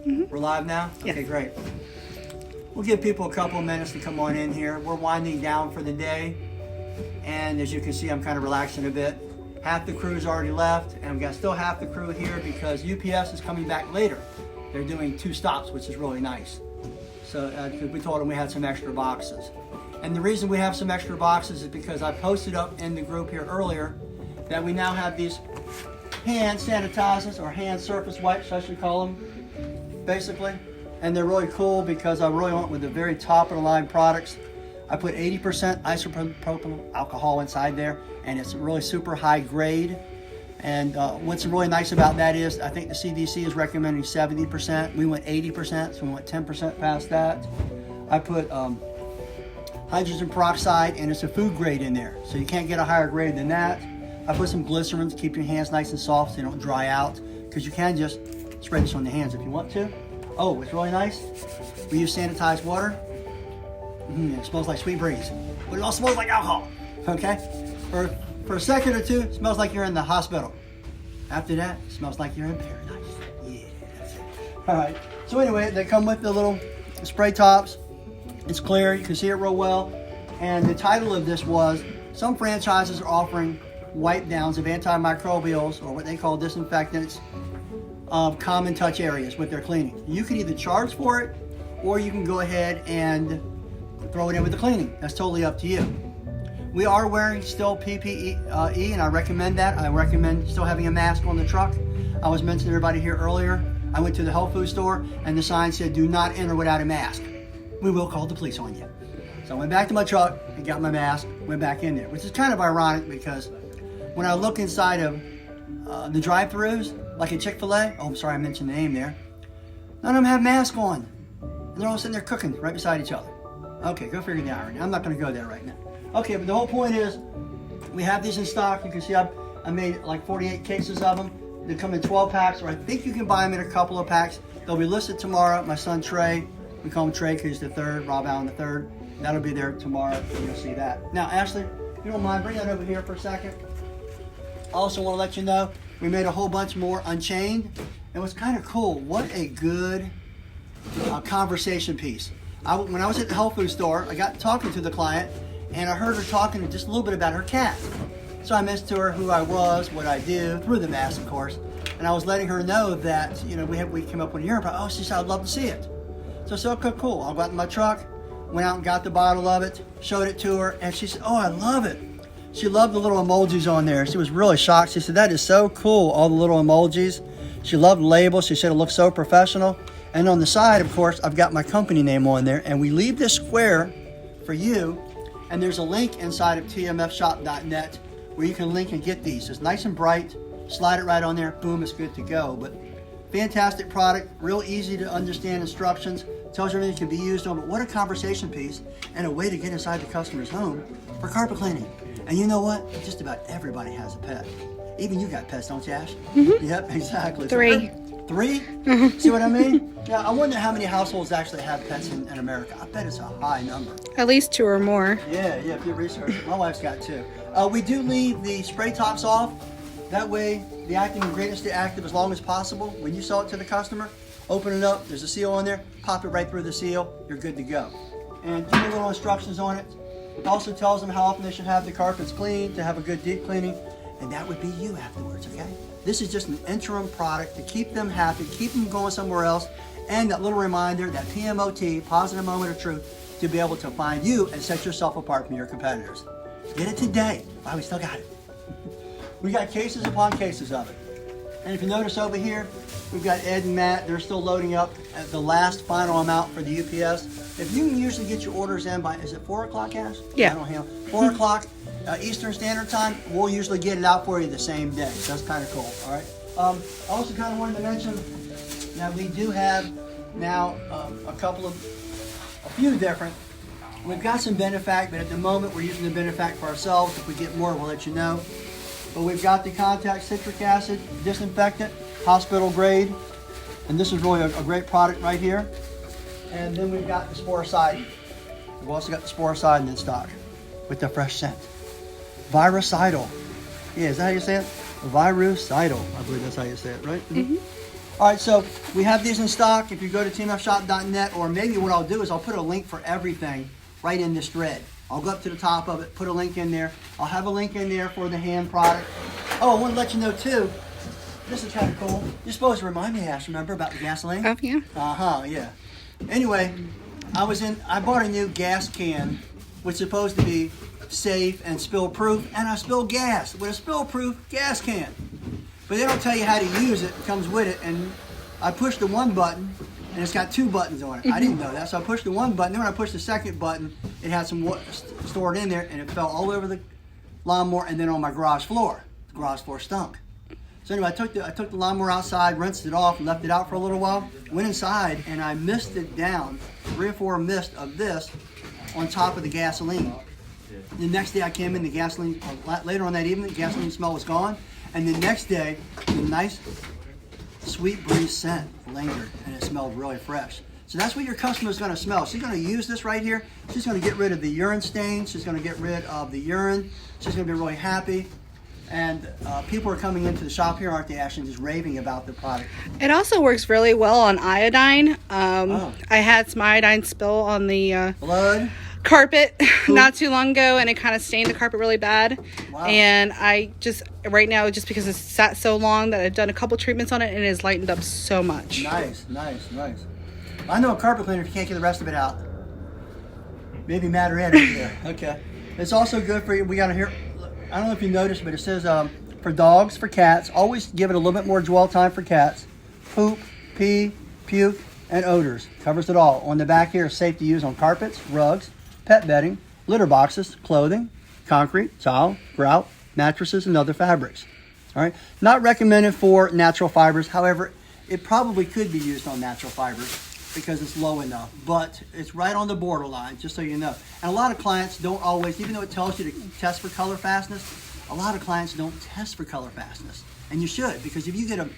We're live now? Yes. Okay, great. We'll give people a couple of minutes to come on in here. We're winding down for the day. And as you can see, I'm kind of relaxing a bit. Half the crew's already left, and we've got still half the crew here because UPS is coming back later. They're doing 2 stops, which is really nice. So we told them we had some extra boxes. And the reason we have some extra boxes is because I posted up in the group here earlier that we now have these hand sanitizers, or hand surface wipes, I should call them, basically. And they're really cool because I really went with the very top of the line products. I put 80% isopropyl alcohol inside there, and it's really super high grade. And what's really nice about that is I think the CDC is recommending 70%. We went 80%, so we went 10% past that. I put hydrogen peroxide, and it's a food grade in there, so you can't get a higher grade than that. I put some glycerin to keep your hands nice and soft so they don't dry out, because you can just spray this on the hands if you want to. Oh, it's really nice. We use sanitized water. It smells like Sweet Breeze, but it also smells like alcohol. Okay? For a second or two, it smells like you're in the hospital. After that, it smells like you're in paradise. Yeah, that's it. All right. So anyway, they come with the little spray tops. It's clear. You can see it real well. And the title of this was, some franchises are offering wipe downs of antimicrobials, or what they call disinfectants, of common touch areas with their cleaning. You can either charge for it, or you can go ahead and throw it in with the cleaning. That's totally up to you. We are wearing still PPE, and I recommend that. I recommend still having a mask on the truck. I was mentioning to everybody here earlier, I went to the health food store, and the sign said, do not enter without a mask. We will call the police on you. So I went back to my truck and got my mask, went back in there, which is kind of ironic because when I look inside of the drive-thrus, like at Chick-fil-A, oh, I'm sorry I mentioned the name there, none of them have masks on. And they're all sitting there cooking right beside each other. Okay, go figure the irony. I'm not going to go there right now. Okay, but the whole point is, we have these in stock. You can see I made like 48 cases of them. They come in 12 packs, or I think you can buy them in a couple of packs. They'll be listed tomorrow. My son Trey, we call him Trey because he's the third, Rob Allen the third. That'll be there tomorrow, and you'll see that. Now, Ashley, if you don't mind, bring that over here for a second. I also want to let you know, we made a whole bunch more Unchained. It was kind of cool. What a good conversation piece. When I was at the health food store, I got talking to the client, and I heard her talking just a little bit about her cat. So I mentioned to her who I was, what I do, through the mask, of course. And I was letting her know that, you know, we came up with a urine problem. Oh, she said, I'd love to see it. So I said, okay, cool. I'll go out in my truck, went out and got the bottle of it, showed it to her, and she said, oh, I love it. She loved the little emojis on there. She was really shocked. She said, that is so cool, all the little emojis. She loved the label. She said it looks so professional. And on the side, of course, I've got my company name on there. And we leave this square for you. And there's a link inside of tmfshop.net where you can link and get these. It's nice and bright. Slide it right on there. Boom, it's good to go. But fantastic product. Real easy to understand instructions. Tells you everything can be used on. But what a conversation piece and a way to get inside the customer's home for carpet cleaning. And you know what? Just about everybody has a pet. Even you got pets, don't you, Ash? Mm-hmm. Yep, exactly. 3. 3? See what I mean? Yeah, I wonder how many households actually have pets in America. I bet it's a high number. At least 2 or more. Yeah, if you research it. My wife's got 2. We do leave the spray tops off. That way, the active ingredients stay active as long as possible. When you sell it to the customer, open it up. There's a seal on there. Pop it right through the seal. You're good to go. And 2 little instructions on it. It also tells them how often they should have the carpets cleaned to have a good deep cleaning. And that would be you afterwards, okay? This is just an interim product to keep them happy, keep them going somewhere else, and that little reminder, that PMOT, positive moment of truth, to be able to find you and set yourself apart from your competitors. Get it today. Wow, we still got it. We got cases upon cases of it. And if you notice over here, we've got Ed and Matt. They're still loading up at the last final amount for the UPS. If you can usually get your orders in by, is it 4 o'clock, Ash? Yeah. I don't know. 4 o'clock Eastern Standard Time, we'll usually get it out for you the same day. So that's kind of cool, all right? I also kind of wanted to mention that we do have now a few different. We've got some Benefact, but at the moment we're using the Benefact for ourselves. If we get more, we'll let you know. But we've got the Contact Citric Acid Disinfectant, hospital grade. And this is really a great product right here. And then we've got the Sporicidin. We've also got the Sporicidin in stock with the fresh scent. Virucidal. Yeah, is that how you say it? Virucidal. I believe that's how you say it, right? Mm-hmm. All right, so we have these in stock. If you go to tmfshop.net, or maybe what I'll do is I'll put a link for everything right in this thread. I'll go up to the top of it, put a link in there. I'll have a link in there for the hand product. Oh, I want to let you know too, this is kind of cool. You're supposed to remind me, Ash, remember about the gasoline? Oh, yeah. Uh-huh, yeah. Anyway, I bought a new gas can, which is supposed to be safe and spill proof, and I spilled gas with a spill proof gas can. But they don't tell you how to use it. It comes with it, and I pushed the one button, and it's got two buttons on it. I didn't know that, so I pushed the one button. Then when I pushed the second button, it had some water stored in there, and it fell all over the lawnmower and then on my garage floor. The garage floor stunk. So anyway, I took the lawnmower outside, rinsed it off, and left it out for a little while. Went inside, and I misted down 3 or 4 mist of this on top of the gasoline. The next day I came in, the gasoline, later on that evening, the gasoline smell was gone. And the next day, the nice sweet breeze scent lingered, and it smelled really fresh. So that's what your customer is going to smell. She's going to use this right here. She's going to get rid of the urine stains. She's going to get rid of the urine. She's going to be really happy. And people are coming into the shop here, aren't they, Ashley, just raving about the product. It also works really well on iodine. I had some iodine spill on the blood carpet not too long ago, and it kind of stained the carpet really bad. Wow. And I just, right now, just because it's sat so long, that I've done a couple treatments on it, and it has lightened up so much. Nice. I know a carpet cleaner if you can't get the rest of it out. Maybe Matt or Ed over there. Okay. It's also good for you. We got here. I don't know if you noticed, but it says for dogs, for cats. Always give it a little bit more dwell time for cats. Poop, pee, puke, and odors. Covers it all. On the back here, safe to use on carpets, rugs, pet bedding, litter boxes, clothing, concrete, tile, grout, mattresses, and other fabrics. All right. Not recommended for natural fibers. However, it probably could be used on natural fibers because it's low enough, but it's right on the borderline, just so you know. And a lot of clients don't always, even though it tells you to test for color fastness, a lot of clients don't test for color fastness. And you should, because if you get a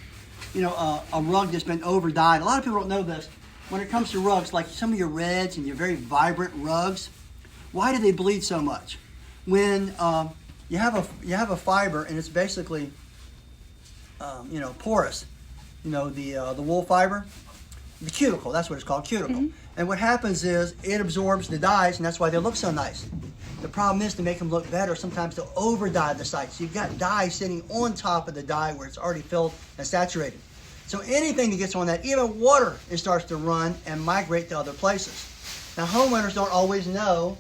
rug that's been over dyed, a lot of people don't know this. When it comes to rugs, like some of your reds and your very vibrant rugs, why do they bleed so much? When you have a fiber and it's basically porous, the wool fiber, the cuticle, that's what it's called, cuticle. Mm-hmm. And what happens is it absorbs the dyes, and that's why they look so nice. The problem is, to make them look better, sometimes they'll over dye the site. So you've got dye sitting on top of the dye where it's already filled and saturated. So anything that gets on that, even water, it starts to run and migrate to other places. Now, homeowners don't always know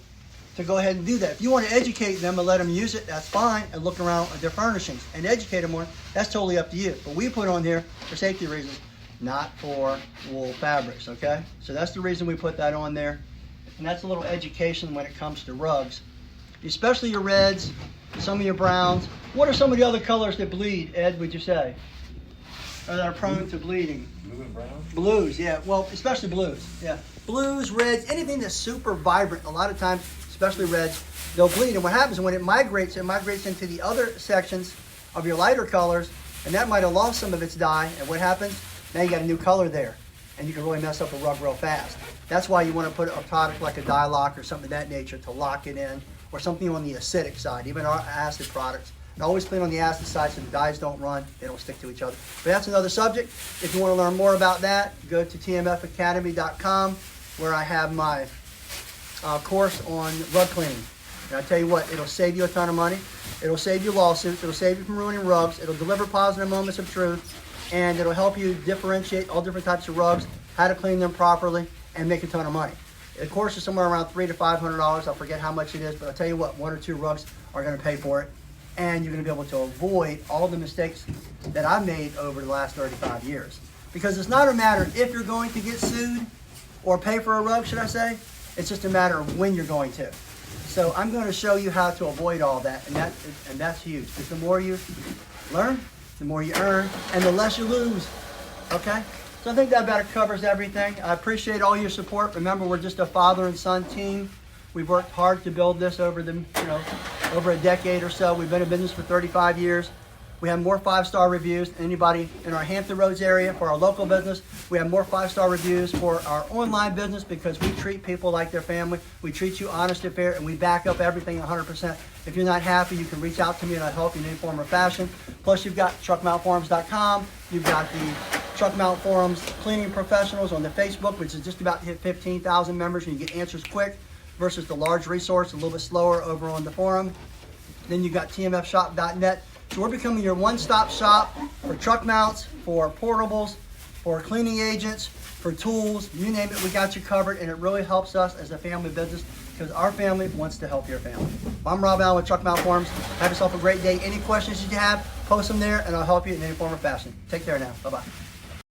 to go ahead and do that. If you want to educate them and let them use it, that's fine, and look around at their furnishings and educate them on it. That's totally up to you. But we put on here for safety reasons, not for wool fabrics, okay? So that's the reason we put that on there. And that's a little education when it comes to rugs, especially your reds, some of your browns. What are some of the other colors that bleed, Ed, would you say? Or that are prone to bleeding? Blue and brown? Blues, yeah. Well, especially blues, yeah. Blues, reds, anything that's super vibrant, a lot of times, especially reds, they'll bleed. And what happens when it migrates into the other sections of your lighter colors, and that might have lost some of its dye. And what happens? Now you got a new color there, and you can really mess up a rug real fast. That's why you want to put a product like a dye lock or something of that nature to lock it in, or something on the acidic side, even our acid products. And always clean on the acid side so the dyes don't run, they don't stick to each other. But that's another subject. If you want to learn more about that, go to tmfacademy.com, where I have my course on rug cleaning. And I tell you what, it'll save you a ton of money. It'll save you lawsuits. It'll save you from ruining rugs. It'll deliver positive moments of truth. And it'll help you differentiate all different types of rugs, how to clean them properly, and make a ton of money. The course is somewhere around $300 to $500. I forget how much it is, but I'll tell you what, 1 or 2 rugs are going to pay for it. And you're going to be able to avoid all the mistakes that I've made over the last 35 years. Because it's not a matter if you're going to get sued or pay for a rug, should I say. It's just a matter of when you're going to. So I'm going to show you how to avoid all that, and that's huge. Because the more you learn, the more you earn, and the less you lose. Okay? So I think that about covers everything. I appreciate all your support. Remember, we're just a father and son team. We've worked hard to build this over a decade or so. We've been in business for 35 years. We have more 5-star reviews than anybody in our Hampton Roads area for our local business. We have more 5-star reviews for our online business because we treat people like their family. We treat you honest and fair, and we back up everything 100%. If you're not happy, you can reach out to me and I'll help you in any form or fashion. Plus, you've got truckmountforums.com. You've got the Truck Mount Forums Cleaning Professionals on the Facebook, which is just about to hit 15,000 members, and you get answers quick versus the large resource, a little bit slower over on the forum. Then you've got tmfshop.net. So we're becoming your one-stop shop for truck mounts, for portables, for cleaning agents, for tools, you name it, we got you covered, and it really helps us as a family business because our family wants to help your family. I'm Rob Allen with Truck Mount Forums. Have yourself a great day. Any questions you have, post them there, and I'll help you in any form or fashion. Take care now. Bye-bye.